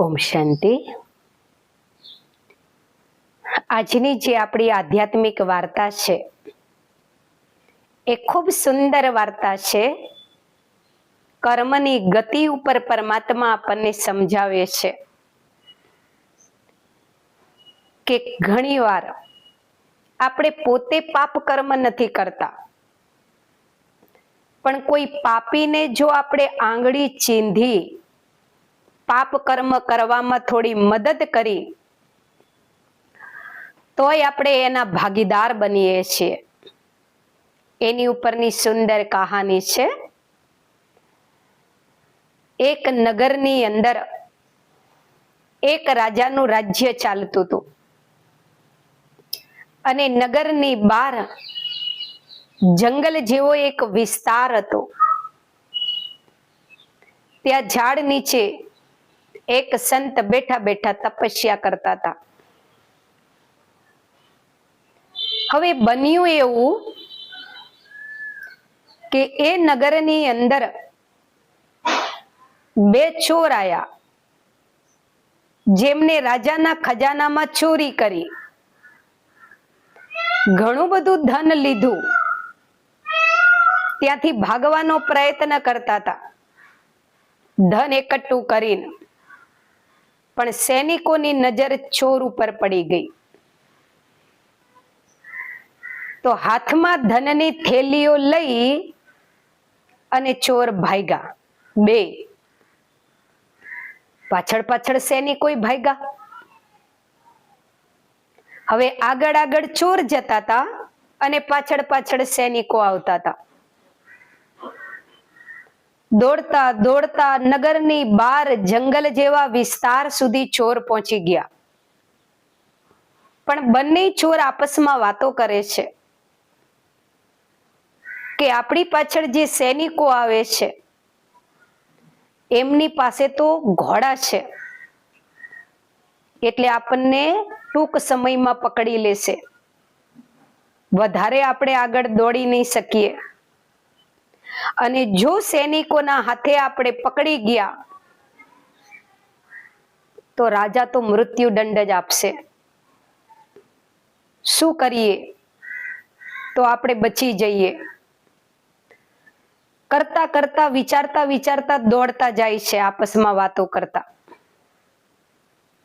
ઓમ શાંતિ। આજની જે આપણી આધ્યાત્મિક વાર્તા છે એ ખૂબ સુંદર વાર્તા છે। કર્મની ગતિ ઉપર પરમાત્મા આપણને સમજાવે છે કે ઘણીવાર આપણે પોતે પાપ કર્મ નથી કરતા, પણ કોઈ પાપીને જો આપણે આંગળી ચીંધી પાપ કર્મ કરવામાં થોડી મદદ કરી તોય આપણે એના ભાગીદાર બનીએ છીએ। એની ઉપરની સુંદર કહાની છે। એક નગરની અંદર એક રાજાનું રાજ્ય ચાલતું હતું અને નગરની બહાર જંગલ જેવો એક વિસ્તાર હતો। ત્યાં ઝાડ નીચે એક સંત બેઠા બેઠા તપસ્યા કરતા હતા। હવે બન્યું એવું કે એ નગરની અંદર બે ચોર આયા, જેમને રાજાના ખજાનામાં ચોરી કરી, ઘણું બધું ધન લીધું, ત્યાંથી ભાગવાનો પ્રયત્ન કરતા હતા ધન એકઠું કરીને, પણ સૈનિકોની નજર ચોર ઉપર પડી ગઈ તો હાથમાં ધનની થેલીઓ લઈ અને ચોર ભાગ્યા। બે પાછળ પાછળ સૈનિકોય ભાગ્યા। હવે આગળ આગળ ચોર જતા હતા અને પાછળ પાછળ સૈનિકો આવતા હતા। દોડતા દોડતા નગરની બહાર જંગલ જેવા વિસ્તાર સુધી ચોર પહોંચી ગયા, પણ બંને ચોર આપસમાં વાતો કરે છે કે આપણી પાછળ જે સૈનિકો આવે છે એમની પાસે તો ઘોડા છે, એટલે આપણને ટૂંક સમયમાં પકડી લેશે, વધારે આપણે આગળ દોડી નહીં શકીએ, અને જો સૈનિકોના હાથે આપણે પકડી ગયા તો રાજા તો મૃત્યુ દંડ જ આપશે। શું કરીએ તો આપણે બચી જઈએ? કરતા કરતા વિચારતા વિચારતા દોડતા જાય છે, આપસમાં વાતો કરતા।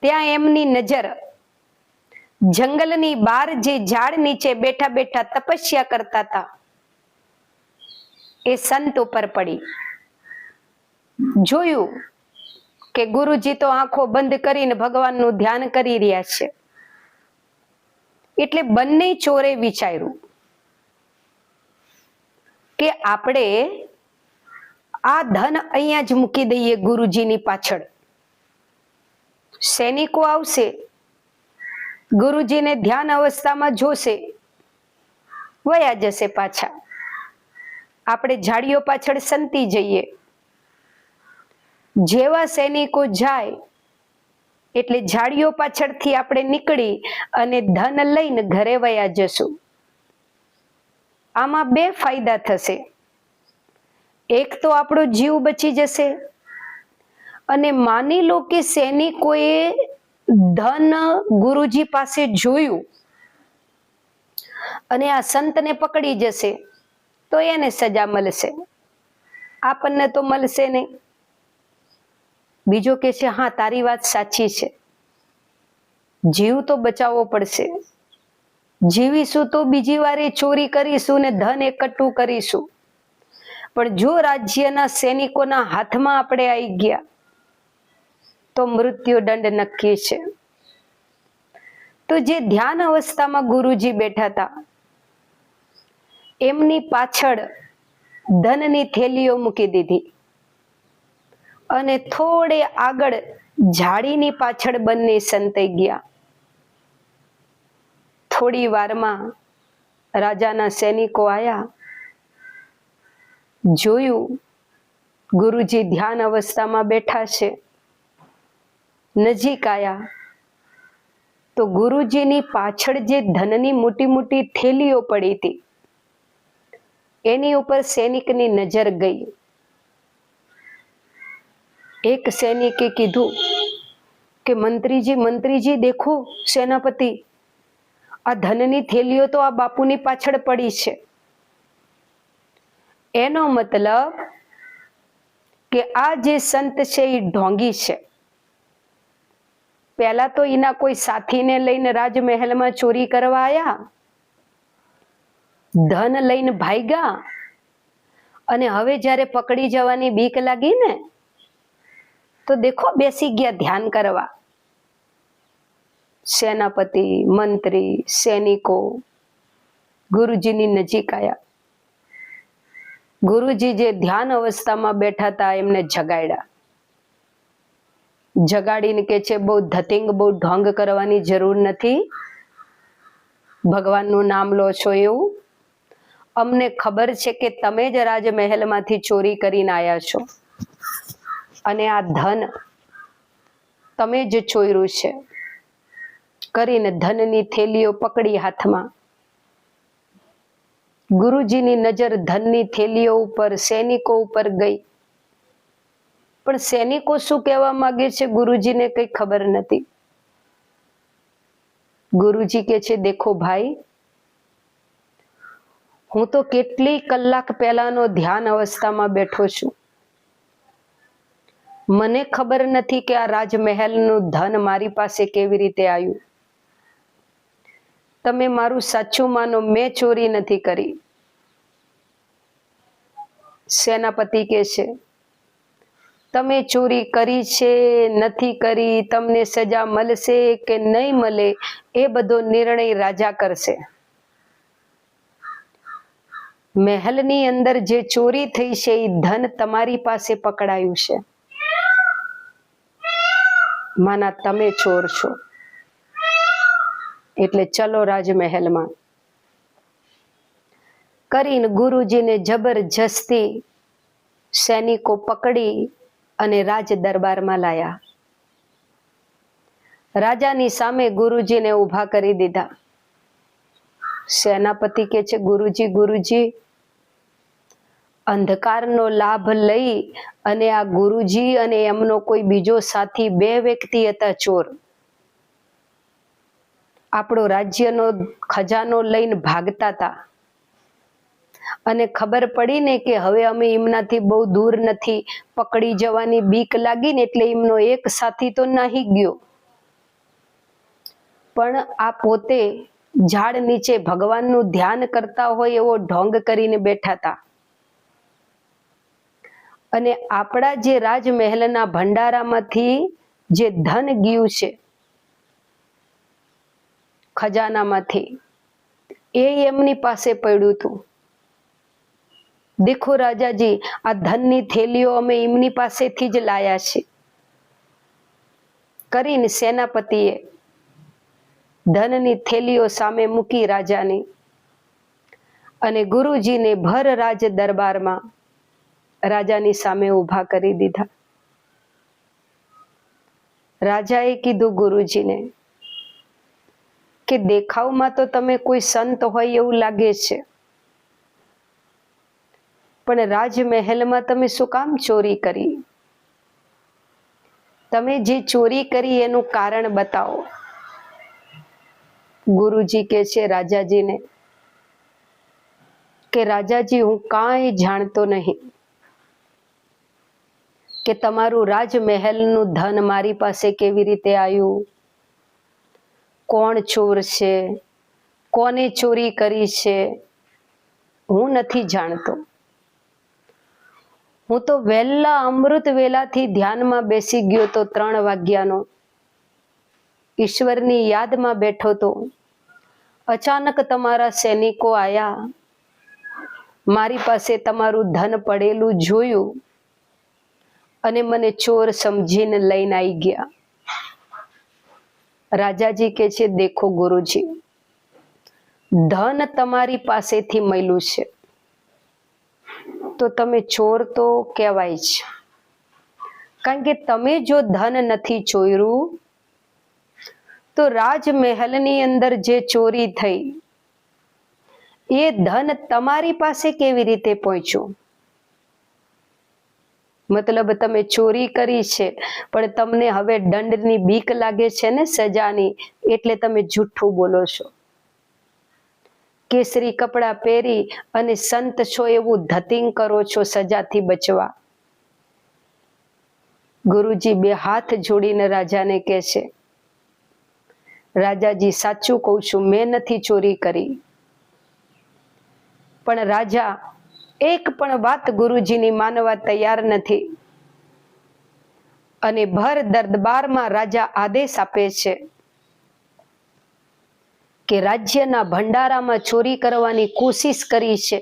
ત્યાં એમની નજર જંગલની બહાર જે ઝાડ નીચે બેઠા બેઠા તપસ્યા કરતા હતા એ સંત ઉપર પડી। જોયું કે ગુરુજી તો આંખો બંધ કરીને ભગવાનનું ધ્યાન કરી રહ્યા છે, એટલે બંને ચોરે વિચાર્યું કે આપણે આ ધન અહીંયા જ મૂકી દઈએ ગુરુજીની પાછળ, સૈનિકો આવશે, ગુરુજીને ધ્યાન અવસ્થામાં જોશે, વયા જશે પાછા, આપણે ઝાડીઓ પાછળ સંતી જઈએ। જેવા સૈનિકો જાય એટલે ઝાડીઓ પાછળથી આપણે નીકળી અને ધન લઈને ઘરે વયા જશું। આમાં બે ફાયદા થશે, એક તો આપણો જીવ બચી જશે, અને માની લો કે સૈનિકોએ ધન ગુરુજી પાસે જોયું અને આ સંતને પકડી જશે તો એને સજા મળશે, આપણને તો મળશે નહીં। બીજો કે છે હા તારી વાત સાચી છે, જીવ તો બચાવવો પડશે, જીવીશું તો બીજી વાર ચોરી કરીશું ને ધન એકઠું કરીશું, પણ જો રાજ્યના સૈનિકોના હાથમાં આપણે આવી ગયા તો મૃત્યુ દંડ નક્કી છે। તો જે ધ્યાન અવસ્થામાં ગુરુજી બેઠા હતા એમની પાછળ ધનની થેલીઓ મૂકી દીધી અને થોડે આગળ ઝાડીની પાછળ બંને સંતાઈ ગયા। થોડી વારમાં રાજાના સૈનિકો આયા, જોયું ગુરુજી ધ્યાન અવસ્થામાં બેઠા છે, નજીક આયા તો ગુરુજીની પાછળ જે ધનની મોટી મોટી થેલીઓ પડી હતી એની ઉપર સૈનિકની નજર ગઈ। એક સૈનિકે કીધું કે મંત્રીજી દેખો સેનાપતિ, આ ધનની થેલીઓ તો આ બાપુની પાછળ પડી છે. એનો મતલબ કે આ જે સંત છે એ ઢોંગી છે. પહેલા તો એના કોઈ સાથીને લઈને રાજમહેલમાં ચોરી કરવા આયા, ધન લઈને ભાગ્યા, અને હવે જ્યારે પકડી જવાની બીક લાગી ને તો દેખો બેસી ગયા ધ્યાન કરવા. સેનાપતિ, મંત્રી, સૈનિકો ગુરુજીની નજીક આવ્યા. ગુરુજી જે ધ્યાન અવસ્થામાં બેઠા હતા એમને જગાડ્યા. જગાડીને કે છે, બહુ ધતિંગ, બહુ ઢોંગ કરવાની જરૂર નથી. ભગવાનનું નામ લો છો એવું. અમને ખબર છે કે તમે જ રાજમહેલમાંથી ચોરી કરીને આવ્યા છો, અને આ ધન તમે જ ચોર્યું છે. કરીને ધનની થેલીઓ પકડી હાથમાં. ગુરુજીની નજર ધનની થેલીઓ ઉપર, સૈનિકો ઉપર ગઈ. પણ સૈનિકો શું કહેવા માંગે છે ગુરુજીને કઈ ખબર નથી. ગુરુજી કે છે, દેખો ભાઈ, હું તો કેટલી કલાક પહેલાનો ધ્યાન અવસ્થામાં બેઠો છું. મને ખબર નથી કે આ રાજમહેલનું ધન મારી પાસે કેવી રીતે આવ્યું. તમે મારું સાચું માનો, મેં ચોરી નથી કરી. સેનાપતિ કે છે, તમે ચોરી કરી છે નથી કરી, તમને સજા મળશે કે નહીં મળે એ બધો નિર્ણય રાજા કરશે. મહેલની અંદર જે ચોરી થઈ છે એ ધન તમારી પાસે પકડાયું છે. માના તમે ચોર છો. એટલે ચલો રાજમહેલમાં. કરીને ગુરુજીને જબરજસ્તી સૈનિકો પકડી અને રાજ દરબારમાં લાયા. રાજાની સામે ગુરુજીને ઊભા કરી દીધા. સેનાપતિ કે છે, ગુરુજી, અંધકારનો લાભ લઈ અને આ ગુરુજી અને એમનો કોઈ બીજો સાથી, બે વ્યક્તિ હતા ચોર. આપણો રાજ્યનો ખજાનો લઈને ભાગતા હતા, અને ખબર પડી ને કે હવે અમે એમનાથી બહુ દૂર નથી, પકડી જવાની બીક લાગી ને એટલે એમનો એક સાથી તો નાહી ગયો. પણ આ પોતે ઝાડ નીચે ભગવાનનું ધ્યાન કરતા હોય એવો ઢોંગ કરીને બેઠા હતા. અને આપણા જે રાજમહેલના ભંડારામાંથી જે ધન ગયું છે ખજાનામાંથી, એ એમની પાસે પડ્યું હતું. દેખો રાજાજી, આ ધનની થેલીઓ અમે એમની પાસેથી જ લાયા છે. કરીને સેનાપતિએ ધનની થેલીઓ સામે મૂકી રાજાની, અને ગુરુજીને ભર રાજ દરબારમાં રાજાની સામે ઊભા કરી દીધા. રાજાએ કીધું ગુરુજીને કે દેખાવમાં તો તમે કોઈ સંત હોય એવું લાગે છે, પણ રાજમહેલમાં તમે શું કામ ચોરી કરી? તમે જે ચોરી કરી એનું કારણ બતાવો. ગુરુજી કે છે રાજાજીને કે રાજાજી, હું કાંઈ જાણતો નહીં કે તમારું રાજમહેલનું ધન મારી પાસે કેવી રીતે આવ્યું, કોણ ચોર છે, કોને ચોરી કરી છે, હું નથી જાણતો. હું તો વહેલા અમૃત વેલાથી ધ્યાનમાં બેસી ગયો તો 3 વાગ્યાનો, ઈશ્વરની યાદમાં બેઠો તો. અચાનક તમારા સૈનિકો આયા, મારી પાસે તમારું ધન પડેલું જોયું અને મને ચોર સમજીને લઈને આવી ગયા. રાજાજી કે છે, દેખો ગુરુજી, ધન તમારી પાસેથી મળ્યું છે તો તમે ચોર તો કહેવાય છે. કારણ કે તમે જો ધન નથી ચોર્યું તો રાજમહેલની અંદર જે ચોરી થઈ એ ધન તમારી પાસે કેવી રીતે પહોંચ્યું? મતલબ તમે ચોરી કરી છે પણ તમને હવે દંડની બીક લાગે છે ને, સજાની, એટલે તમે જૂઠું બોલો છો. કેસરી કપડાં પહેરી અને સંત છો એવું ધતિંગ કરો છો સજાથી બચવા. ગુરુજી બે હાથ જોડીને રાજાને કહે છે, રાજાજી સાચું કહું છું, મેં નથી ચોરી કરી. પણ રાજા એક પણ વાત ગુરુજીની માનવા તૈયાર નથી અને ભર દરબારમાં રાજા આદેશ આપે છે કે રાજ્યના ભંડારામાં ચોરી કરવાની કોશિશ કરી છે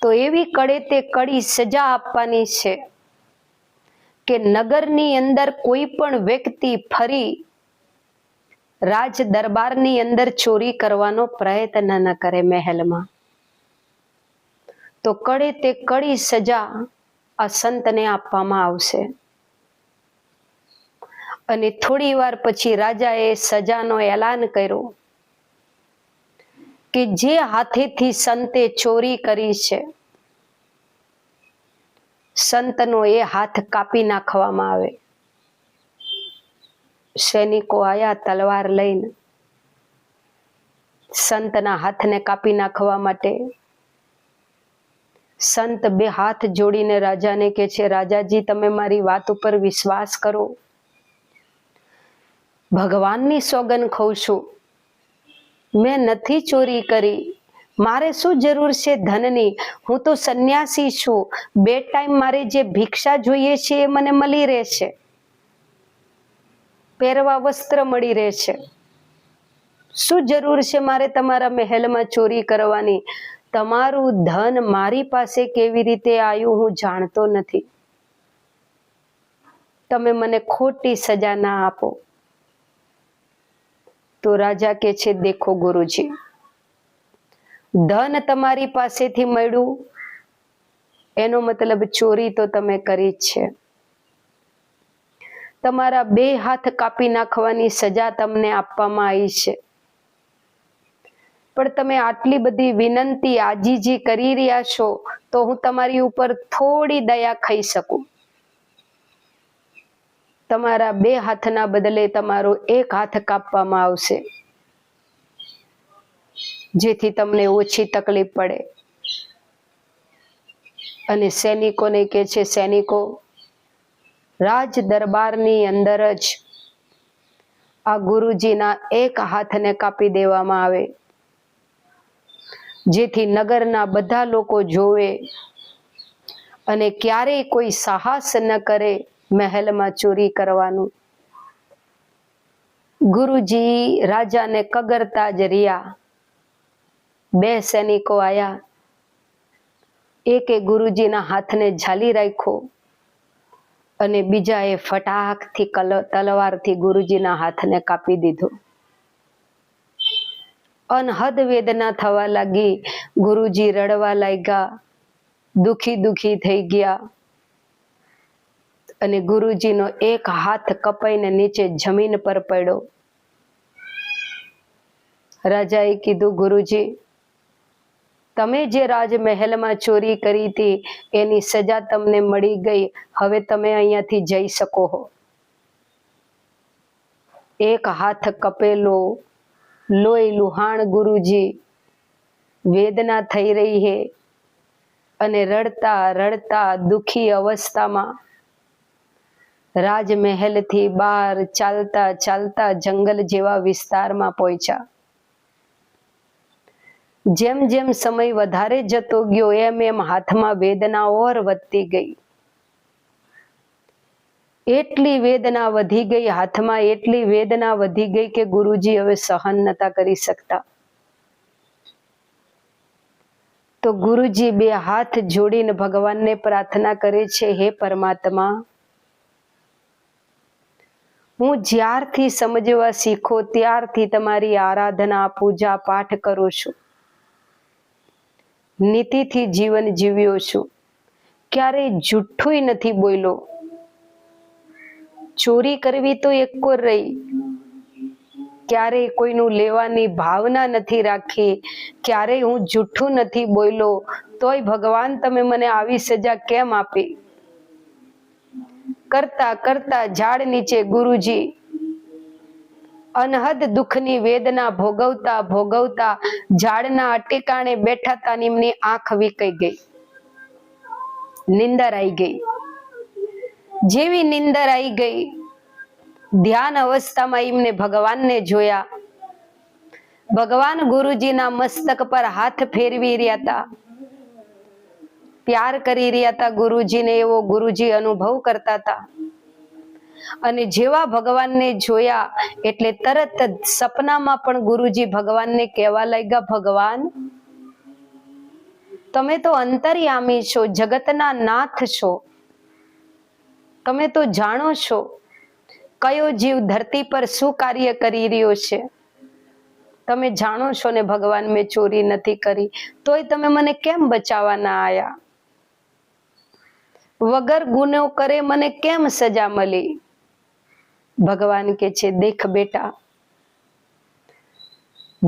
તો એવી કડે તે કડી સજા આપવાની છે કે નગરની અંદર કોઈ પણ વ્યક્તિ ફરી રાજ દરબારની અંદર ચોરી કરવાનો પ્રયત્ન ન કરે મહેલમાં. તો કડે તે કડી સજા આ સંતને આપવામાં આવશે. અને થોડી વાર પછી રાજાએ સજાનો એલાન કર્યો કે જે હાથેથી સંતે ચોરી કરી છે સંતનો એ હાથ કાપી નાખવામાં આવે. સૈનિકો આયા તલવાર લઈને સંતના હાથને કાપી નાખવા માટે. સંત બે હાથ જોડીને રાજાને કહે છે, રાજાજી તમે મારી વાત ઉપર વિશ્વાસ કરો, ભગવાનની સોગન ખાઉં છું, મેં નથી ચોરી કરી. મારે શું જરૂર છે ધનની? હું તો સંન્યાસી છું. 2 ટાઈમ મારે જે ભિક્ષા જોઈએ છે એ મને મળી રહે છે, પહેરવા વસ્ત્ર મળી રહે છે. શું જરૂર છે મારે તમારા મહેલમાં ચોરી કરવાની? તમારું ધન મારી પાસે કેવી રીતે આવ્યું હું જાણતો નથી. તમે મને ખોટી સજા ના આપો. તો રાજા કહે છે, દેખો ગુરુજી, ધન તમારી પાસેથી મળ્યું એનો મતલબ ચોરી તો તમે કરી જ છે. તમારા 2 હાથ કાપી નાખવાની સજા તમને આપવામાં આવી છે. પણ તમે આટલી બધી વિનંતી આજીજી કરી રહ્યા છો તો હું તમારી ઉપર થોડી દયા ખાઈ શકું. તમારા 2 હાથના બદલે તમારો 1 હાથ કાપવામાં આવશે જેથી તમને ઓછી તકલીફ પડે. અને સૈનિકોને કહે છે, સૈનિકો, રાજ દરબારની અંદર જ આ ગુરુજીના 1 હાથને કાપી દેવામાં આવે જેથી નગરના બધા લોકો જોવે અને ક્યારેય કોઈ સાહસ ન કરે મહેલમાં ચોરી કરવાનું. ગુરુજી રાજાને કગરતા જ રહ્યા. 2 સૈનિકો આયા, એકે ગુરુજીના હાથને ઝાલી રાખ્યો અને બીજાએ ફટાકથી તલવારથી ગુરુજીના હાથને કાપી દીધો. અનહદ વેદના થવા લાગી. ગુરુજી રડવા લાગ્યા, દુખી થઈ ગયા અને ગુરુજીનો 1 હાથ કપાઈને નીચે જમીન પર પડ્યો. રાજાએ કીધું, ગુરુજી, તમે જે રાજમહેલમાં ચોરી કરી હતી એની સજા તમને મળી ગઈ, હવે તમે અહીંયાથી જઈ શકો છો. 1 હાથ કપેલો, લોહી લુહાણ ગુરુજી, વેદના થઈ રહી છે અને રડતા રડતા દુખી અવસ્થામાં રાજમહેલથી બહાર ચાલતા ચાલતા જંગલ જેવા વિસ્તારમાં પહોંચ્યા. જેમ જેમ સમય વધારે જતો ગયો એમ એમ હાથમાં વેદના ઓર વધતી ગઈ. એટલી વેદના વધી ગઈ, હાથમાં એટલી વેદના વધી ગઈ કે ગુરુજી હવે સહન નતા કરી શકતા. તો ગુરુજી 2 હાથ જોડીને ભગવાનને પ્રાર્થના કરે છે, હે પરમાત્મા, હું જ્યારથી સમજવા શીખો ત્યારથી તમારી આરાધના, પૂજા, પાઠ કરું છું, નીતિથી જીવન જીવ્યો છું, ક્યારેય જૂઠું નથી બોલ્યો. ચોરી કરવી તો એક કોર રહી, ક્યારેય કોઈનું લેવાની ભાવના નથી રાખી, ક્યારેય હું જૂઠું નથી બોલ્યો, તોય ભગવાન તમે મને આવી સજા કેમ આપી? કરતા કરતા ઝાડ નીચે ગુરુજી અનહદ દુઃખની વેદના ભોગવતા ભોગવતા ઝાડના ટેકાણે બેઠા હતા ને એમની આંખ વીકાઈ ગઈ, નીંદર આવી ગઈ. જેવી નીંદર આવી ગઈ, ધ્યાન અવસ્થામાં એમને ભગવાનને જોયા. ભગવાન ગુરુજીના મસ્તક પર હાથ ફેરવી રહ્યા હતા, પ્યાર કરી રહ્યા હતા ગુરુજીને, એવો ગુરુજી અનુભવ કરતા હતા. અને જેવા ભગવાનને જોયા એટલે તરત જ સપનામાં પણ ગુરુજી ભગવાનને કહેવા લાગ્યા, ભગવાન તમે તો અંતર્યામી છો, જગતના નાથ છો, તમે તો જાણો છો કયો જીવ ધરતી પર શું કાર્ય કરી રહ્યો છે, તમે જાણો છો ને ભગવાન મેં ચોરી નથી કરી, તોય તમે મને કેમ બચાવવા ના આયા? વગર ગુનો કરે મને કેમ સજા મળી? ભગવાન કે છે, દેખ બેટા,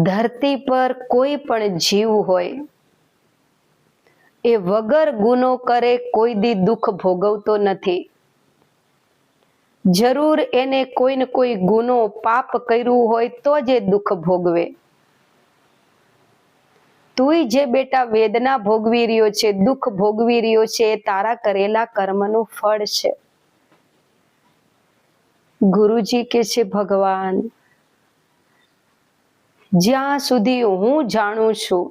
ધરતી પર કોઈ પણ જીવ હોય એ વગર ગુનો કરે કોઈ દી દુઃખ ભોગવતો નથી. જરૂર એને કોઈ ને કોઈ ગુનો પાપ કર્યું હોય તો જ એ દુઃખ ભોગવે. તુંય જે બેટા વેદના ભોગવી રહ્યો છે, દુઃખ ભોગવી રહ્યો છે, એ તારા કરેલા કર્મનું ફળ છે. ગુરુજી કે છે, ભગવાન જ્યાં સુધી હું જાણું છું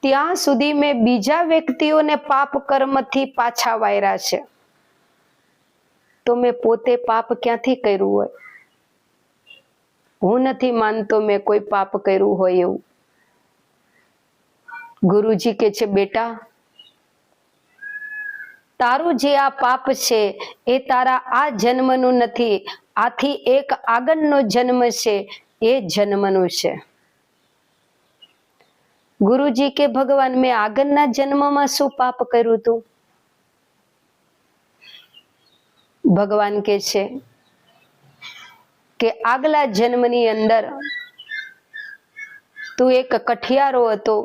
ત્યાં સુધી મેં બીજા વ્યક્તિઓને પાપ કર્મથી પાછા વાર્યા છે, તો મેં પોતે પાપ ક્યાંથી કર્યું હોય? હું નથી માનતો મેં કોઈ પાપ કર્યું હોય એવું. ગુરુજી કે છે, બેટા તારું જે આ પાપ છે એ તારા આ જન્મનું નથી, આથી એક આગળનો જન્મ છે એ જન્મનું છે. ગુરુજી કે, ભગવાન મેં આગળના જન્મમાં શું પાપ કર્યું હતું? ભગવાન કે છે કે આગલા જન્મની અંદર તું એક કઠિયારો હતો,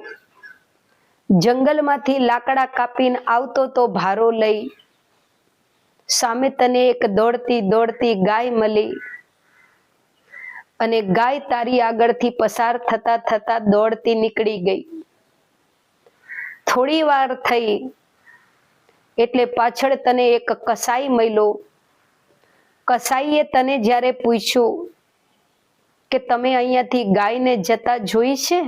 જંગલમાંથી લાકડા કાપીને આવતો તો ભારો લઈ, સામે તને એક દોડતી દોડતી ગાય મળી અને ગાય તારી આગળથી પસાર થતા થતા દોડતી નીકળી ગઈ. થોડી વાર થઈ એટલે પાછળ તને એક કસાઈ મળ્યો. કસાઈએ તને જ્યારે પૂછ્યું કે તમે અહીંયાથી ગાયને જતા જોઈ છે,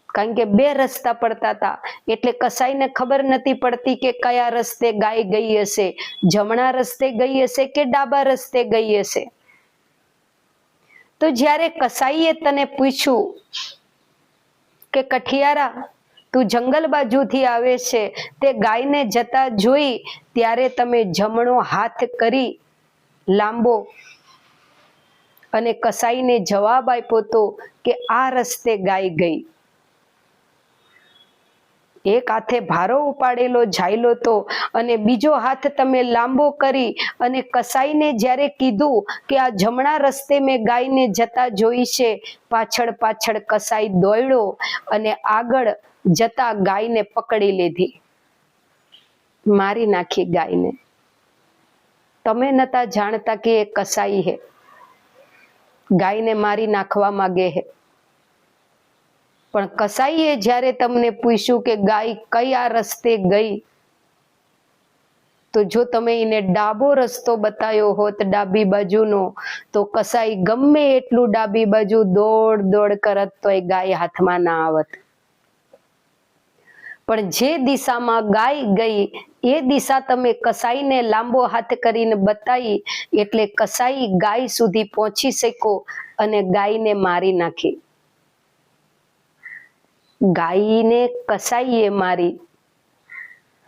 કારણ કે બે રસ્તા પડતા હતા એટલે કસાઈને ખબર નથી પડતી કે કયા રસ્તે ગાય ગઈ હશે, જમણા રસ્તે ગઈ હશે કે ડાબા રસ્તે ગઈ હશે. તો જ્યારે કસાઈએ તને પૂછ્યું કે કઠિયારા તું જંગલ બાજુથી આવે છે, તે ગાયને જતા જોઈ, ત્યારે તમે જમણો હાથ કરી લાંબો અને કસાઈને જવાબ આપ્યો તો કે આ રસ્તે ગાય ગઈ. એક હાથે ભારો ઉપાડેલો જાયલો તો અને બીજો હાથ તમે લાંબો કરી અને કસાઈને જ્યારે કીધું કે આ જમણા રસ્તે મેં ગાયને જતા જોઈ છે, પાછળ પાછળ કસાઈ દોડ્યો અને આગળ જતા ગાયને પકડી લીધી, મારી નાખી ગાયને. તમે નતા જાણતા કે એ કસાઈ હે, ગાયને મારી નાખવા માંગે હે. પણ કસાઈએ જ્યારે તમને પૂછ્યું કે ગાય કયા રસ્તે ગઈ, તો જો તમે એને ડાબો રસ્તો બતાવ્યો હોત, ડાબી બાજુનો, તો કસાઈ ગમે એટલું ડાબી બાજુ દોડ દોડ કરત તો એ ગાય હાથમાં ના આવત. પણ જે દિશામાં ગાય ગઈ એ દિશા તમે કસાઈને લાંબો હાથ કરીને બતાવી એટલે કસાઈ ગાય સુધી પહોંચી શક્યો અને ગાયને મારી નાખી. ગાયને કસાઈએ મારી,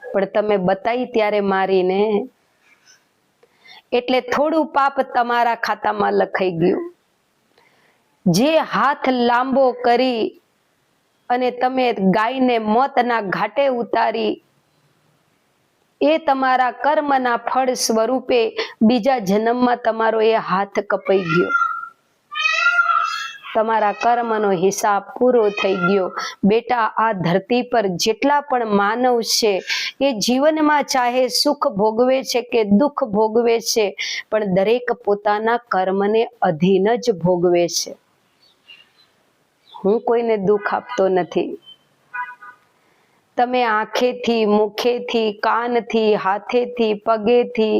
પણ તમે બતાવી ત્યારે મારીને, એટલે થોડું પાપ તમારા ખાતામાં લખાઈ ગયું. જે હાથ લાંબો કરી અને તમે ગાયને મોતના ઘાટે ઉતારી, એ તમારા કર્મના ફળ સ્વરૂપે બીજા જન્મમાં તમારો એ હાથ કપાઈ ગયો. તમારા કર્મનો હિસાબ પૂરો થઈ ગયો. બેટા, આ ધરતી પર જેટલા પણ માનવ છે એ જીવનમાં ચાહે સુખ ભોગવે છે કે દુઃખ ભોગવે છે, પણ દરેક પોતાના કર્મને અધીન જ ભોગવે છે. હું કોઈને દુઃખ આપતો નથી. તમે આંખેથી, મુખેથી, કાનથી, હાથેથી, પગેથી,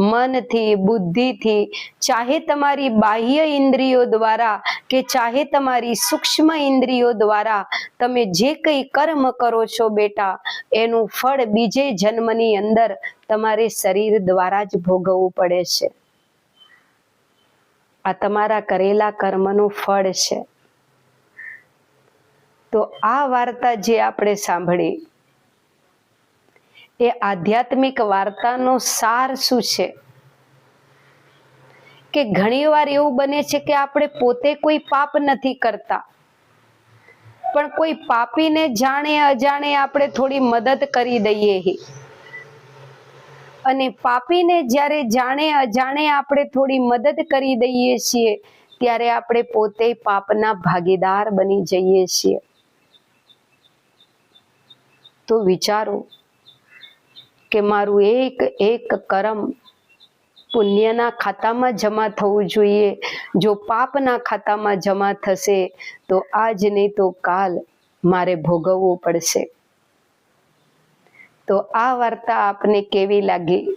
મનથી, બુદ્ધિથી, ચાહે તમારી બાહ્ય ઇન્દ્રિયો દ્વારા કે ચાહે તમારી સૂક્ષ્મ ઇન્દ્રિયો દ્વારા તમે જે કંઈ કર્મ કરો છો બેટા, એનું ફળ બીજે જન્મની અંદર તમારે શરીર દ્વારા જ ભોગવવું પડે છે. આ તમારા કરેલા કર્મનું ફળ છે. તો આ વાર્તા જે આપણે સાંભળી એ આધ્યાત્મિક વાર્તાનો સાર શું છે કે ઘણીવાર એવું બને છે કે આપણે પોતે કોઈ પાપ નથી કરતા, પણ કોઈ પાપીને જાણે અજાણે આપણે થોડી મદદ કરી દઈએ. અને પાપીને જ્યારે જાણે અજાણે આપણે થોડી મદદ કરી દઈએ છીએ ત્યારે આપણે પોતે પાપના ભાગીદાર બની જઈએ છીએ. તો વિચારો કે મારું એક એક કર્મ પુણ્યના ખાતામાં જમા થવું જોઈએ. જો પાપના ખાતામાં જમા થશે તો આજ નહીં તો કાલ મારે ભોગવવું પડશે. તો આ વાર્તા આપને કેવી લાગી?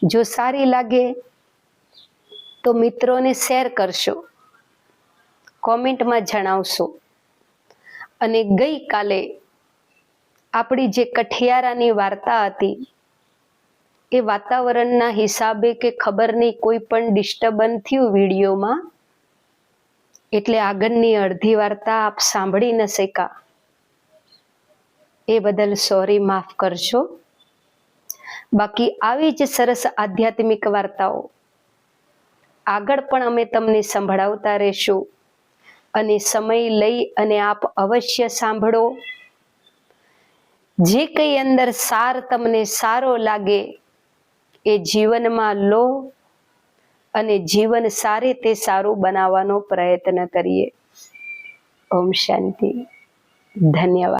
જો સારી લાગે તો મિત્રોને શેર કરશો, કોમેન્ટમાં જણાવશો. અને ગઈકાલે આપણી જે કઠિયારાની વાર્તા હતી એ વાતાવરણના હિસાબે કે ખબર નહીં કોઈ પણ ડિસ્ટર્બન્સ થયું વિડીયોમાં, એટલે આગળની અડધી વાર્તા આપ સાંભળી ન શક્યા. એ બદલ સોરી, માફ કરશો. બાકી આવી જ સરસ આધ્યાત્મિક વાર્તાઓ આગળ પણ અમે તમને સંભળાવતા રહેશું. અને સમય લઈ અને આપ અવશ્ય સાંભળો. જે કંઈ અંદર સાર તમને સારો લાગે એ જીવનમાં લો અને જીવન સારે તે સારું બનાવવાનો પ્રયત્ન કરીએ. ઓમ શાંતિ. ધન્યવાદ.